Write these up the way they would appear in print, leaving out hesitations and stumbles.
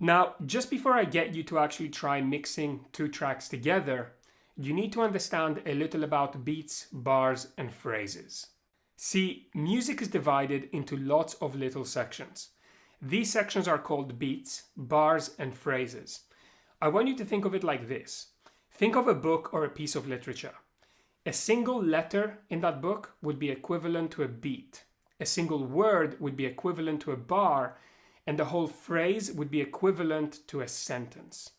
Now, just before I get you to actually try mixing two tracks together, you need to understand a little about beats, bars, and phrases. See, music is divided into lots of little sections. These sections are called beats, bars, and phrases. I want you to think of it like this. Think of a book or a piece of literature. A single letter in that book would be equivalent to a beat. A single word would be equivalent to a bar, and the whole phrase would be equivalent to a sentence.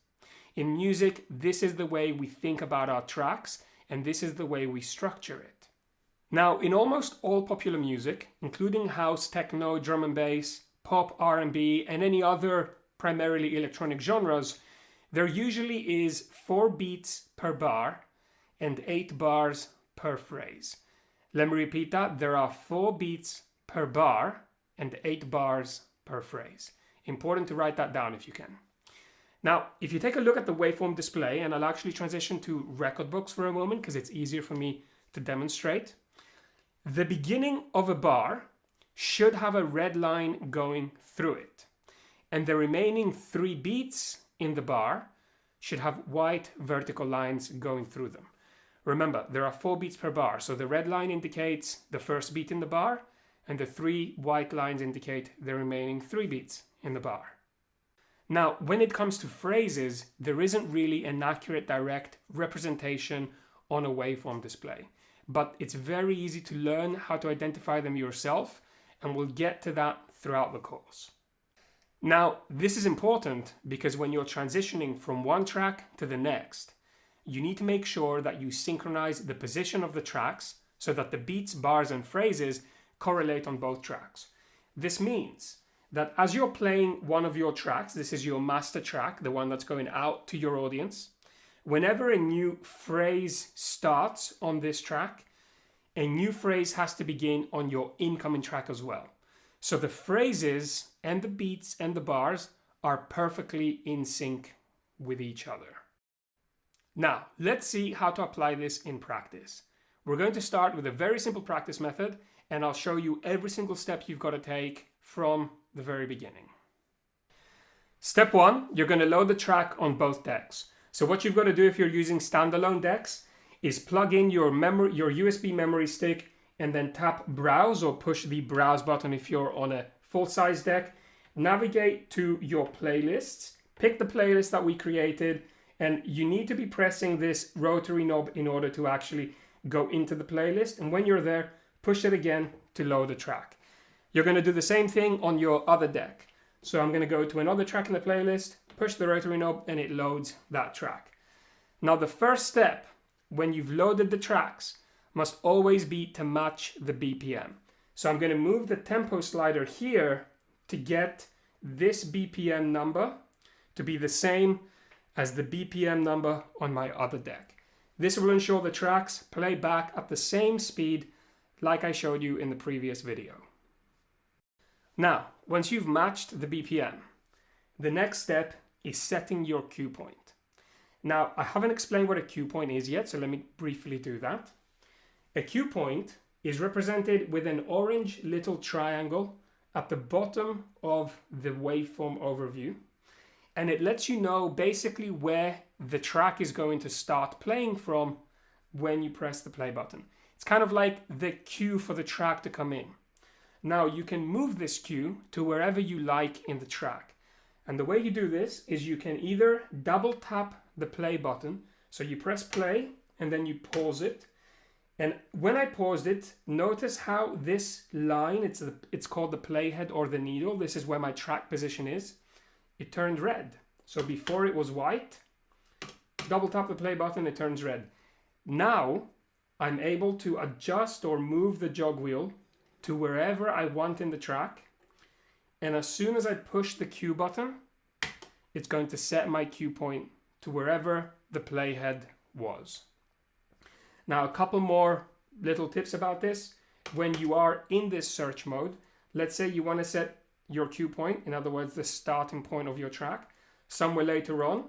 In music, this is the way we think about our tracks, and this is the way we structure it. Now, in almost all popular music, including house, techno, drum and bass, pop, R&B, and any other primarily electronic genres, there usually is 4 beats per bar and 8 bars per phrase. Let me repeat that. There are 4 beats per bar and 8 bars per phrase. Important to write that down if you can. Now, if you take a look at the waveform display, and I'll actually transition to record books for a moment because it's easier for me to demonstrate. The beginning of a bar should have a red line going through it, and the remaining 3 beats in the bar should have white vertical lines going through them. Remember, there are 4 beats per bar, so the red line indicates the first beat in the bar, and the 3 white lines indicate the remaining 3 beats in the bar. Now, when it comes to phrases, there isn't really an accurate direct representation on a waveform display, but it's very easy to learn how to identify them yourself, and we'll get to that throughout the course. Now, this is important because when you're transitioning from one track to the next, you need to make sure that you synchronize the position of the tracks so that the beats, bars, and phrases correlate on both tracks. This means that as you're playing one of your tracks, this is your master track, the one that's going out to your audience, whenever a new phrase starts on this track, a new phrase has to begin on your incoming track as well. So the phrases and the beats and the bars are perfectly in sync with each other. Now, let's see how to apply this in practice. We're going to start with a very simple practice method, and I'll show you every single step you've got to take from the very beginning. Step 1, you're going to load the track on both decks. So what you've got to do if you're using standalone decks is plug in your USB memory stick and then tap browse or push the browse button if you're on a full-size deck. Navigate to your playlists, pick the playlist that we created, and you need to be pressing this rotary knob in order to actually go into the playlist. And when you're there, push it again to load the track. You're going to do the same thing on your other deck. So I'm going to go to another track in the playlist, push the rotary knob, and it loads that track. Now the first step when you've loaded the tracks must always be to match the BPM. So I'm going to move the tempo slider here to get this BPM number to be the same as the BPM number on my other deck. This will ensure the tracks play back at the same speed like I showed you in the previous video. Now, once you've matched the BPM, the next step is setting your cue point. Now, I haven't explained what a cue point is yet, so let me briefly do that. A cue point is represented with an orange little triangle at the bottom of the waveform overview, and it lets you know basically where the track is going to start playing from when you press the play button. It's kind of like the cue for the track to come in. Now you can move this cue to wherever you like in the track. And the way you do this is you can either double tap the play button, so you press play and then you pause it. And when I paused it, notice how this line, it's called the playhead or the needle. This is where my track position is. It turned red. So before it was white, double tap the play button, it turns red. Now I'm able to adjust or move the jog wheel to wherever I want in the track. And as soon as I push the cue button, it's going to set my cue point to wherever the playhead was. Now, a couple more little tips about this. When you are in this search mode, let's say you want to set your cue point, in other words, the starting point of your track, somewhere later on,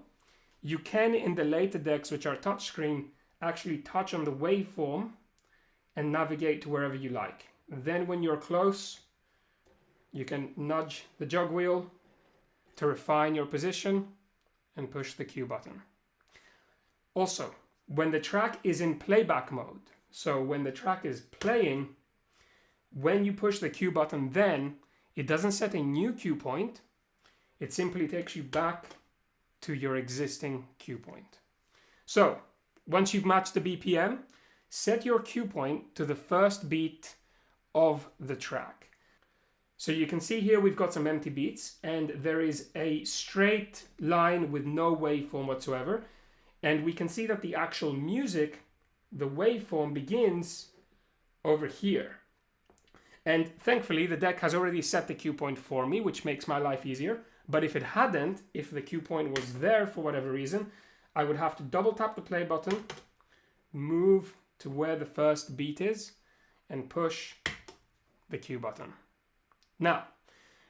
you can, in the later decks, which are touchscreen, actually touch on the waveform and navigate to wherever you like. Then when you're close, you can nudge the jog wheel to refine your position and push the Q button. Also, when the track is in playback mode, so when the track is playing, when you push the Q button, then it doesn't set a new cue point. It simply takes you back to your existing cue point. So once you've matched the BPM, set your cue point to the first beat of the track. So you can see here we've got some empty beats and there is a straight line with no waveform whatsoever. And we can see that the actual music, the waveform, begins over here. And thankfully the deck has already set the cue point for me, which makes my life easier. But if it hadn't, if the cue point was there for whatever reason, I would have to double tap the play button, move to where the first beat is, and push the cue button. Now,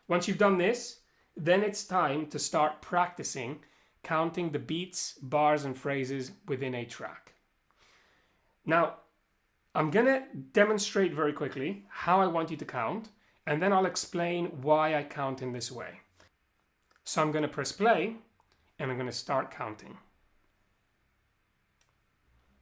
once you've done this, then it's time to start practicing counting the beats, bars, and phrases within a track. Now, I'm gonna demonstrate very quickly how I want you to count, and then I'll explain why I count in this way. So I'm gonna press play, and I'm gonna start counting.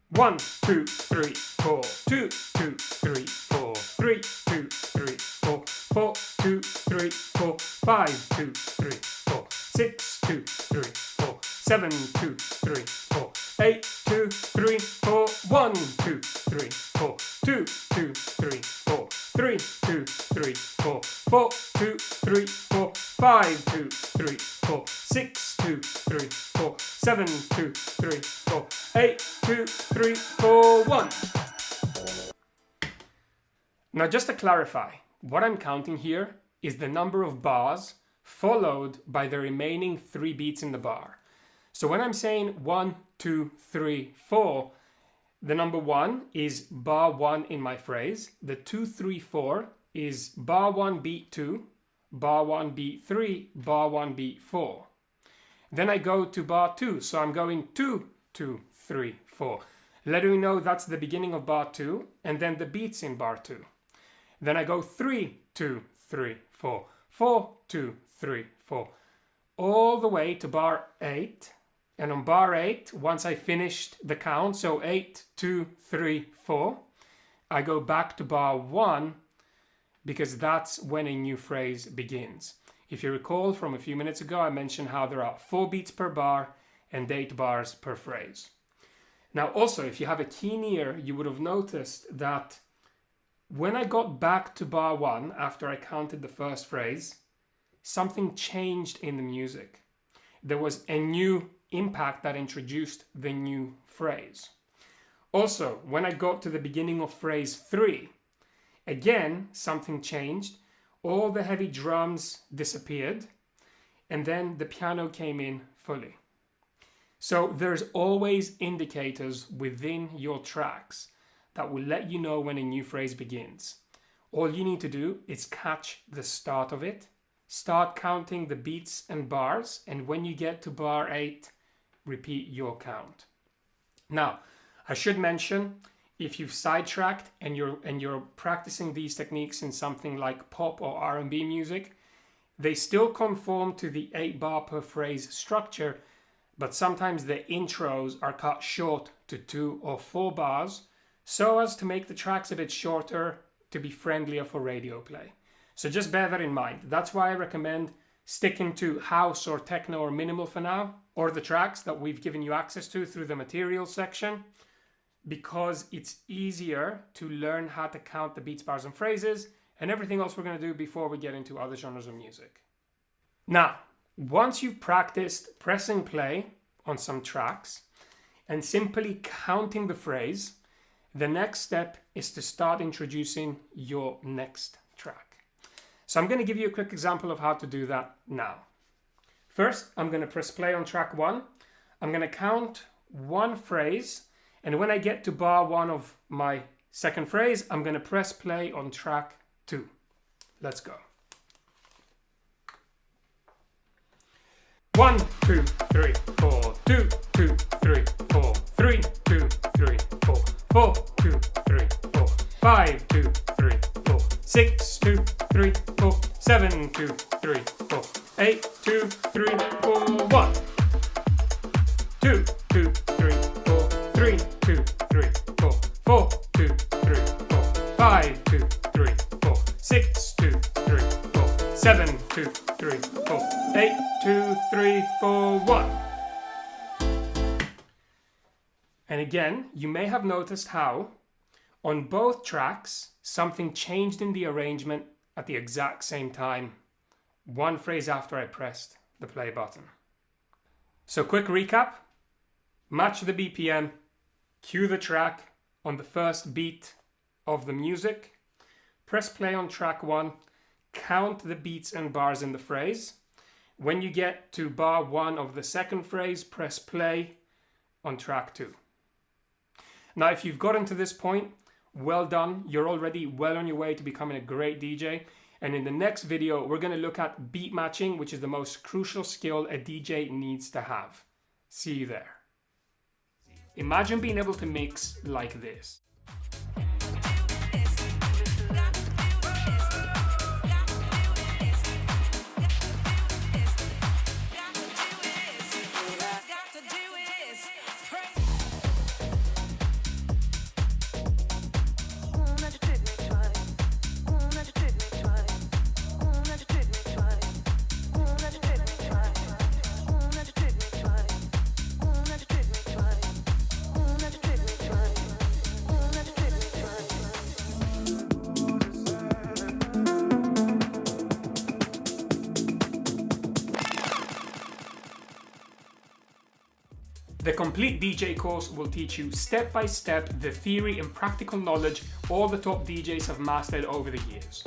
1, 2, 3, 4, 2, 2, 3, 4, 3, 2, 3, 4, 4, 2, 3, 4, 5, 2, 3, 4, 6, 2, 3, 4, 7, 2, 3, 4, 8, 2, 3, 4, 1, 2, 3, 4, 2, 2, 3, 4, 3, 2, 3, 4, 4, 2, 3, 4, 5, 2, 3, 4, 6, 2, 3, 4, 7, 2, 3, 4, 8, 2, 3, 4, 1. Now just to clarify, what I'm counting here is the number of bars followed by the remaining 3 beats in the bar. So when I'm saying 1, 2, 3, 4, the number 1 is bar 1 in my phrase. The 2, 3, 4 is bar 1, beat 2, bar 1, beat 3, bar 1, beat 4. Then I go to bar 2, so I'm going 2, 2, 3, 4. Letting you know that's the beginning of bar 2, and then the beats in bar 2. Then I go 3, 2, 3, 4, 4, 2, 3, 4, all the way to bar 8. And on bar 8, once I finished the count, so 8, 2, 3, 4, I go back to bar 1 because that's when a new phrase begins. If you recall from a few minutes ago, I mentioned how there are 4 beats per bar and 8 bars per phrase. Now also, if you have a keen ear, you would have noticed that when I got back to bar 1 after I counted the first phrase, something changed in the music. There was a new impact that introduced the new phrase. Also, when I got to the beginning of phrase 3, again, something changed. All the heavy drums disappeared, and then the piano came in fully. So there's always indicators within your tracks that will let you know when a new phrase begins. All you need to do is catch the start of it, start counting the beats and bars, and when you get to bar 8, repeat your count. Now, I should mention, if you've sidetracked and you're practicing these techniques in something like pop or R&B music, they still conform to the 8 bar per phrase structure, but sometimes the intros are cut short to 2 or 4 bars so as to make the tracks a bit shorter to be friendlier for radio play. So just bear that in mind. That's why I recommend sticking to house or techno or minimal for now, or the tracks that we've given you access to through the materials section, because it's easier to learn how to count the beats, bars, and phrases, and everything else we're going to do before we get into other genres of music. Now, once you've practiced pressing play on some tracks and simply counting the phrase, the next step is to start introducing your next track. So I'm going to give you a quick example of how to do that now. First, I'm going to press play on track 1. I'm going to count 1 phrase, and when I get to bar 1 of my second phrase, I'm going to press play on track 2. Let's go. 1, 2, 3, 4, 2, 2, 3, 4, 3, 2, 3, 4, 4, 2, 3, 4, 5, 2, 3, 4, 6, 2, 3, 4, 7, 2, 3, 4, 8, 2, 2, 3, 4, 1. 2, 2, 3, 4, 3, 2, 3, 4, 4, 2, 3, 4, 5, 2, 3, 4, 6, 2, 3, 4, 7, 2, 3, 4, 8, 2, 3, 4, 1. And again, you may have noticed how on both tracks, something changed in the arrangement at the exact same time, one phrase after I pressed the play button. So quick recap, match the BPM, cue the track on the first beat of the music, press play on track 1, count the beats and bars in the phrase. When you get to bar 1 of the second phrase, press play on track 2. Now, if you've gotten to this point, well done. You're already well on your way to becoming a great DJ. And in the next video, we're going to look at beat matching, which is the most crucial skill a DJ needs to have. See you there. Imagine being able to mix like this. The complete DJ course will teach you step by step the theory and practical knowledge all the top DJs have mastered over the years.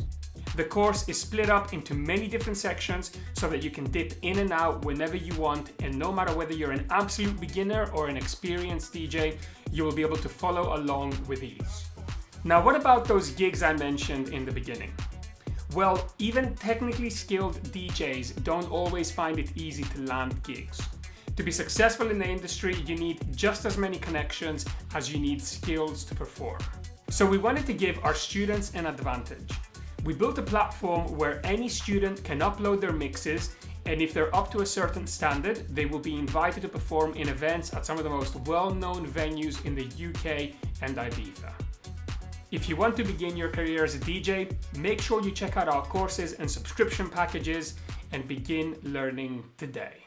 The course is split up into many different sections so that you can dip in and out whenever you want, and no matter whether you're an absolute beginner or an experienced DJ, you will be able to follow along with ease. Now, what about those gigs I mentioned in the beginning? Well, even technically skilled DJs don't always find it easy to land gigs. To be successful in the industry, you need just as many connections as you need skills to perform. So we wanted to give our students an advantage. We built a platform where any student can upload their mixes, and if they're up to a certain standard, they will be invited to perform in events at some of the most well-known venues in the UK and Ibiza. If you want to begin your career as a DJ, make sure you check out our courses and subscription packages and begin learning today.